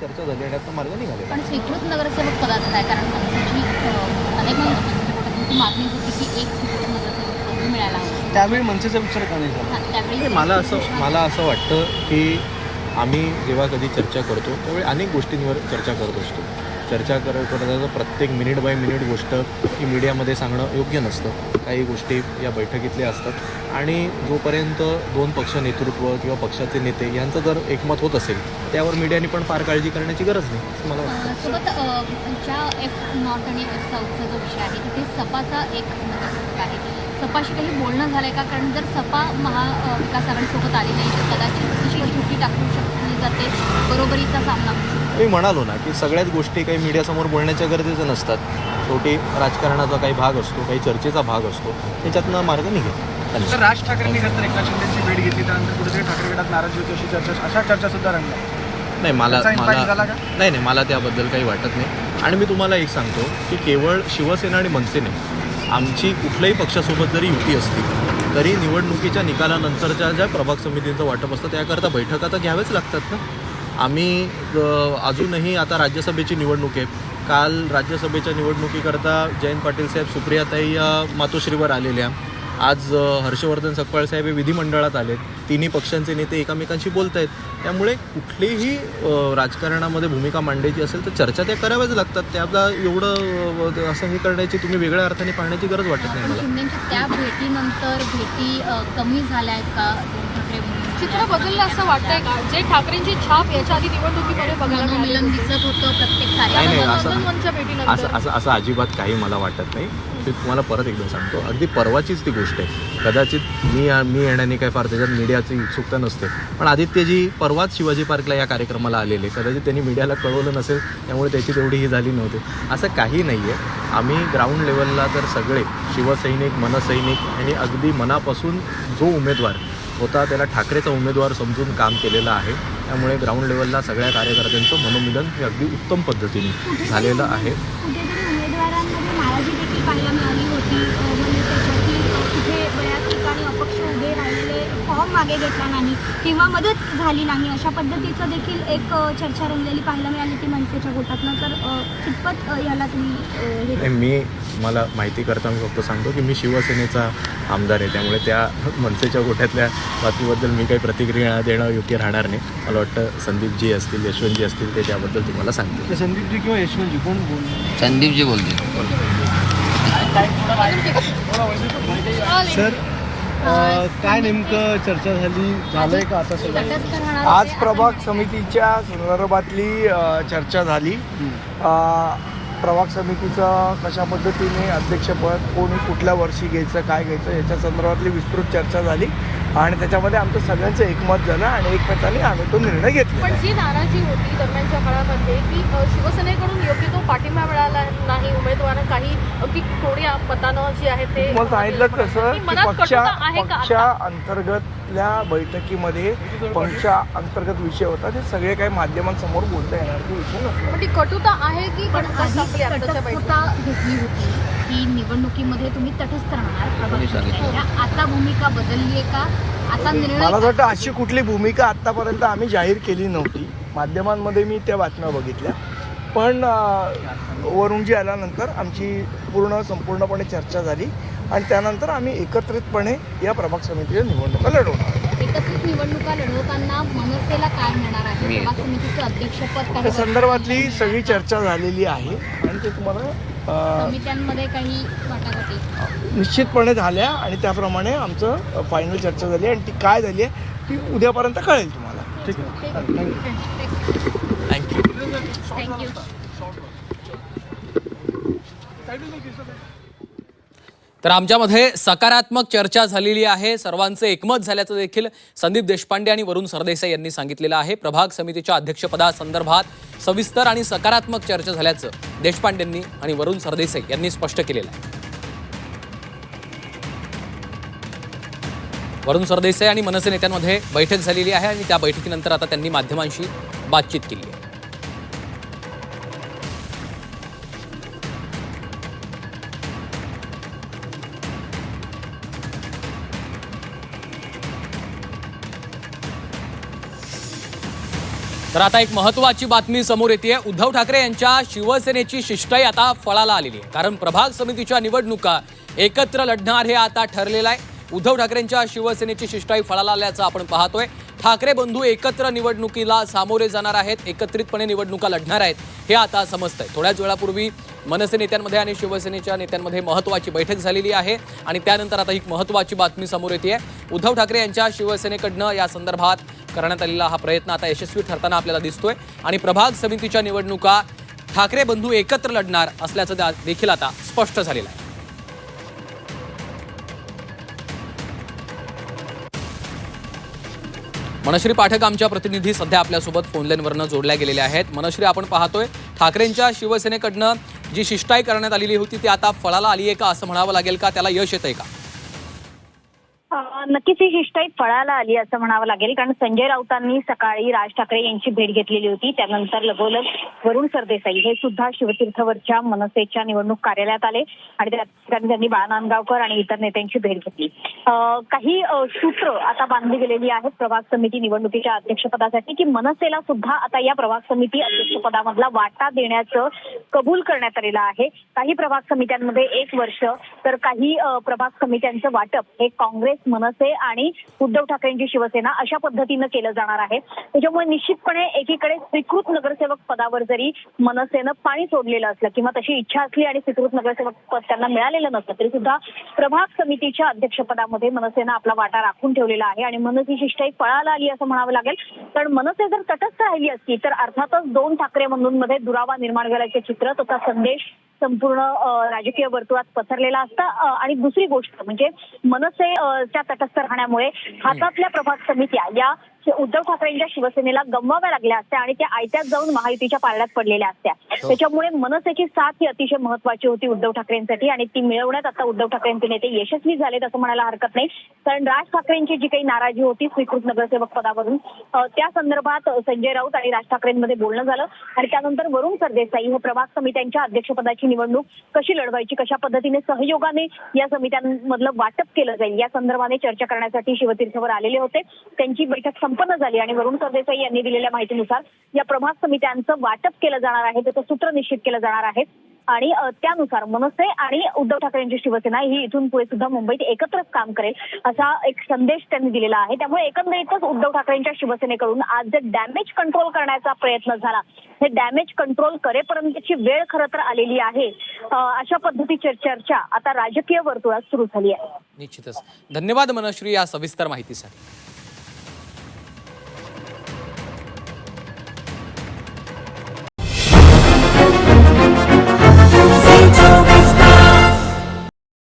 चर्चा झाली आणि आता मार्ग निघालेला. पण स्वीकृत नगरसेवक पदाचा काय? कारण मनसेची अनेक मनसेची मागणी होती की एक स्वीकृत नगरसेवक पद मिळायला हवं. त्यावेळी मनसेचा विचार का नाही झाला? त्यावेळी मला असं वाटतं की आम्ही जेव्हा कधी चर्चा करतो त्यावेळी अनेक गोष्टींवर चर्चा करत असतो. चर्चा करताना प्रत्येक मिनिट बाय मिनिट गोष्ट ही मीडियामध्ये सांगणं योग्य नसतं. काही गोष्टी या बैठकीतल्या असतात आणि जोपर्यंत दोन पक्ष नेतृत्व किंवा पक्षाचे नेते यांचं जर एकमत होत असेल त्यावर मीडियाने पण फार काळजी करण्याची गरज नाही असं मला वाटतं. सोबत ज्या एफ नॉर्थ आणि एफ साऊथचा जो विषय आहे तिथे सपाचा एक नगरसेवक आहे. सपाशी काही बोलणं झालं आहे का? कारण जर सपा महाविकास आघाडीसोबत आली नाही तर कदाचित तिची झुकी टाकू शकली जाते, बरोबरीचा सामना होऊ शकतो. मी म्हणालो ना की सगळ्याच गोष्टी काही मीडियासमोर बोलण्याच्या गरजेचं नसतात. शेवटी राजकारणाचा काही भाग असतो, काही चर्चेचा भाग असतो, त्याच्यातनं मार्ग निघेल. तर राज ठाकरेंनी नंतर एकनाथ शिंदेची भेट घेतली, त्यानंतर कुठेतरी ठाकरे गटात नाराजी होती अशा चर्चा सुद्धा रंगल्या. नाही झाला का? नाही मला त्याबद्दल काही वाटत नाही. आणि मी तुम्हाला एक सांगतो की केवळ शिवसेना आणि मनसेने आमची कुठल्याही पक्षासोबत जरी युती असती तरी निवडणुकीच्या निकालानंतरच्या ज्या प्रभाग समितींचं वाटप असतं त्याकरता बैठका तर घ्याव्याच लागतात ना. आम्ही अजूनही आता राज्यसभेची निवडणूक आहे. काल राज्यसभेच्या निवडणुकीकरता जयंत पाटील साहेब सुप्रियाताई मातोश्रीवर आलेल्या. आज हर्षवर्धन सकपाळ साहेब हे विधिमंडळात आलेत. तिन्ही पक्षांचे नेते एकमेकांशी बोलत आहेत. त्यामुळे कुठलीही राजकारणामध्ये भूमिका मांडायची असेल तर चर्चा त्या कराव्याच लागतात. त्याला एवढं असं हे करण्याची तुम्ही वेगळ्या अर्थाने पाहण्याची गरज वाटत नाही मला. शिंदेच्या त्या भेटीनंतर भेटी कमी झाल्या आहेत का? चित्र बदललं असं वाटतंय का? जे ठाकरेंची छाप याच्या आधी निवडणुकीमध्ये बघायला मिलन दिसत होतं प्रत्येक नाही असं अजिबात काही मला वाटत नाही. मी तुम्हाला परत एकदा सांगतो, अगदी परवाचीच ती गोष्ट आहे. कदाचित मी येण्याने काय फार त्याच्यात मीडियाची उत्सुकता नसते, पण आदित्यजी परवाच शिवाजी पार्कला या कार्यक्रमाला आलेले. कदाचित त्यांनी मीडियाला कळवलं नसेल त्यामुळे त्याची तेवढी ही झाली नव्हती. असं काही नाही आहे. आम्ही ग्राउंड लेवलला तर सगळे शिवसैनिक मनसैनिक यांनी अगदी मनापासून जो उमेदवार होता त्याला ठाकरेचा उमेदवार समजून काम केलेलं आहे. त्यामुळे ग्राउंड लेवलला सगळ्या कार्यकर्त्यांचं मनोमिलन हे अगदी उत्तम पद्धतीने झालेलं आहे. कुठेतरी उमेदवारांमध्ये नाराजी देखील पाहायला मिळाली होती. कुठे बऱ्याच ठिकाणी अपक्ष उभे राहिलेले फॉर्म मागे घेतला नाही किंवा मदत झाली नाही अशा पद्धतीचं देखील एक चर्चा रंगलेली पाहायला मिळाली ती मनसेच्या गोटातनं. तर कितपत याला तुम्ही मला माहिती करता मी फक्त सांगतो की मी शिवसेनेचा आमदार आहे. त्यामुळे त्या मनसेच्या गोठ्यातल्या बातमीबद्दल मी काही प्रतिक्रिया देणं योग्य राहणार नाही. मला वाटतं संदीपजी असतील यशवंतजी असतील ते त्याबद्दल तुम्हाला सांगतील. संदीपजी किंवा यशवंतजी कोण बोलले? संदीपजी बोलतील. सर काय नेमकं चर्चा झालंय का आता सगळं? आज प्रभाग समितीच्या संदर्भातली चर्चा झाली. प्रभाग समितीचं कशा पद्धतीने अध्यक्षपद कोणी कुठल्या वर्षी घ्यायचं काय घ्यायचं याच्या संदर्भातली विस्तृत चर्चा झाली आणि त्याच्यामध्ये आमचं सगळ्यांचं एकमत झालं आणि एकमताने आम्ही तो निर्णय घेतला. पण जी नाराजी होती दरम्यानच्या काळामध्ये की शिवसेनेकडूं योग्य तो पाठिंबा मिळाला नाही, उमेदवार काही अगदी थोड्या मतानं जी आहे ते मग सांगितलं कसं की पक्षा अंतर्गतल्या बैठकीमध्ये पक्षा अंतर्गत विषय होता ते सगळे काही माध्यमांसमोर बोलता येणार ते विषय नसतो. पण ती कटुता आहे की संपली आताच्या बैठकीत? घेतली होती की निवडणुकीमध्ये तुम्ही तटस्थ राहणार. आता भूमिका बदलली आहे का? आता निर्णय मला वाटतं अशी कुठली भूमिका आत्तापर्यंत आम्ही जाहीर केली नव्हती. माध्यमांमध्ये मी त्या बातम्या बघितल्या, पण वरुणजी आल्यानंतर आमची संपूर्णपणे चर्चा झाली आणि त्यानंतर आम्ही एकत्रितपणे या प्रभाग समितीच्या निवडणुका लढवणार. एकत्रित निवडणुका लढवताना मनसेला काय मिळणार आहे? प्रभाग समितीचं अध्यक्षपद त्या संदर्भातली सगळी चर्चा झालेली आहे आणि ते तुम्हाला समित्यांमध्ये काही वाटाघाटी निश्चितपणे झाल्या आणि त्याप्रमाणे आमचं फायनल चर्चा झाली आणि ती काय झाली आहे ती उद्यापर्यंत कळेल तुम्हाला. ठीक आहे, थँक्यू. थँक्यू. तर आमच्यामध्ये सकारात्मक चर्चा झालेली आहे. सर्वांचं एकमत झाल्याचं देखील संदीप देशपांडे आणि वरुण सरदेसाई यांनी सांगितलेलं आहे. प्रभाग समितीच्या अध्यक्षपदासंदर्भात सविस्तर आणि सकारात्मक चर्चा झाल्याचं देशपांडेंनी आणि वरुण सरदेसाई यांनी स्पष्ट केलेलं आहे. वरुण सरदेसाई आणि मनसे नेत्यांमध्ये बैठक झालेली आहे आणि त्या बैठकीनंतर आता त्यांनी माध्यमांशी बातचीत केली आहे. तर आता एक महत्त्वाची बातमी समोर येते. उद्धव ठाकरे यांच्या शिवसेनेची शिष्टाई आता फळाला आलेली आहे. कारण प्रभाग समितीच्या निवडणुका एकत्र लढणार हे आता ठरलेलं आहे. उद्धव ठाकरेंच्या शिवसेनेची शिष्टाई फळाला आल्याचं आपण पाहतोय. ठाकरे बंधू एकत्र निवडणुकीला सामोरे जाणार आहेत, एकत्रितपणे निवडणुका लढणार आहेत हे आता समजतंय. थोड्याच वेळापूर्वी मनसे नेत्यांमध्ये आणि शिवसेनेच्या नेत्यांमध्ये महत्त्वाची बैठक झालेली आहे आणि त्यानंतर आता ही महत्त्वाची बातमी समोर येते. उद्धव ठाकरे यांच्या शिवसेनेकडनं या संदर्भात करण्यात आलेला हा प्रयत्न आता यशस्वी ठरताना आपल्याला दिसतोय आणि प्रभाग समितीच्या निवडणुका ठाकरे बंधू एकत्र लढणार असल्याचं देखील आता स्पष्ट झालेलं आहे. मनश्री पाठक आमच्या प्रतिनिधी सध्या आपल्यासोबत फोनलाईनवरनं जोडल्या गेलेल्या आहेत. मनश्री, आपण पाहतोय ठाकरेंच्या शिवसेनेकडनं जी शिष्टाई करण्यात आलेली होती ती आता फळाला आली आहे का असं म्हणावं लागेल का? त्याला यश येतंय का? नक्कीच ही शिष्टाई फळाला आली असं म्हणावं लागेल. कारण संजय राऊतांनी सकाळी राज ठाकरे यांची भेट घेतलेली होती. त्यानंतर लगोलग वरुण सरदेसाई हे सुद्धा शिवतीर्थवरच्या मनसेच्या निवडणूक कार्यालयात आले आणि त्या ठिकाणी त्यांनी बाळा नांदगावकर आणि इतर नेत्यांची भेट घेतली. काही सूत्र आता बांधली गेलेली आहेत प्रभाग समिती निवडणुकीच्या अध्यक्षपदासाठी की मनसेला सुद्धा आता या प्रभाग समिती अध्यक्षपदामधला वाटा देण्याचं कबूल करण्यात आलेलं आहे. काही प्रभाग समित्यांमध्ये 1 वर्ष तर काही प्रभाग समित्यांचं वाटप हे काँग्रेस, मनसे आणि उद्धव ठाकरेंची शिवसेना अशा पद्धतीनं केलं जाणार आहे. त्याच्यामुळे निश्चितपणे एकीकडे स्वीकृत नगरसेवक पदावर जरी मनसेनं पाणी सोडलेलं असलं किंवा तशी इच्छा असली आणि स्वीकृत नगरसेवक पद त्यांना मिळालेलं नसलं तरी सुद्धा प्रभाग समितीच्या अध्यक्षपदामध्ये मनसेनं आपला वाटा राखून ठेवलेला आहे आणि म्हणून ही शिष्टाई फळाला आली असं म्हणावं लागेल. कारण मनसे जर तटस्थ राहिली असती तर अर्थातच 2 ठाकरे बंधूंमध्ये दुरावा निर्माण झाल्याचे चित्र, तसा संदेश संपूर्ण राजकीय वर्तुळात पसरलेला असता. आणि दुसरी गोष्ट म्हणजे मनसे च्या तटस्थ राहण्यामुळे हातातल्या प्रभाग समित्या या उद्धव ठाकरेंच्या शिवसेनेला गमवाव्या लागल्या असत्या आणि त्या आयत्यात जाऊन महायुतीच्या पारड्यात पडलेल्या असत्या. त्याच्यामुळे मनसेची साथ ही अतिशय महत्वाची होती उद्धव ठाकरेंसाठी आणि ती मिळवण्यात आता उद्धव ठाकरेंचे नेते यशस्वी झालेत असं म्हणायला हरकत नाही. कारण राज ठाकरेंची जी काही नाराजी होती स्वीकृत नगरसेवक पदावरून त्या संदर्भात संजय राऊत आणि राज ठाकरेंमध्ये बोलणं झालं आणि त्यानंतर वरुण सरदेसाई हे प्रभाग समित्यांच्या अध्यक्षपदाची निवडणूक कशी लढवायची, कशा पद्धतीने सहयोगाने या समित्यांमधलं वाटप केलं जाईल या संदर्भाने चर्चा करण्यासाठी शिवतीर्थवर आलेले होते. त्यांची बैठक संपन्न झाली आणि वरुण सरदेसाई यांनी दिलेल्या माहितीनुसार या प्रभाग समित्यांचं वाटप केलं जाणार आहे, त्याचं सूत्र निश्चित केलं जाणार आहे आणि त्यानुसार मनसे आणि उद्धव ठाकरेंची शिवसेना ही इथून पुढे सुद्धा मुंबईत एकत्रच काम करेल असा एक संदेश त्यांनी दिलेला आहे. त्यामुळे एकंदरीतच उद्धव ठाकरेंच्या शिवसेनेकडून आज जे डॅमेज कंट्रोल करण्याचा प्रयत्न झाला हे डॅमेज कंट्रोल करेपर्यंतची वेळ खरं तर आलेली आहे. अशा पद्धतीची चर्चा आता राजकीय वर्तुळात सुरू झाली आहे. निश्चितच. धन्यवाद मनश्री या सविस्तर माहितीसाठी.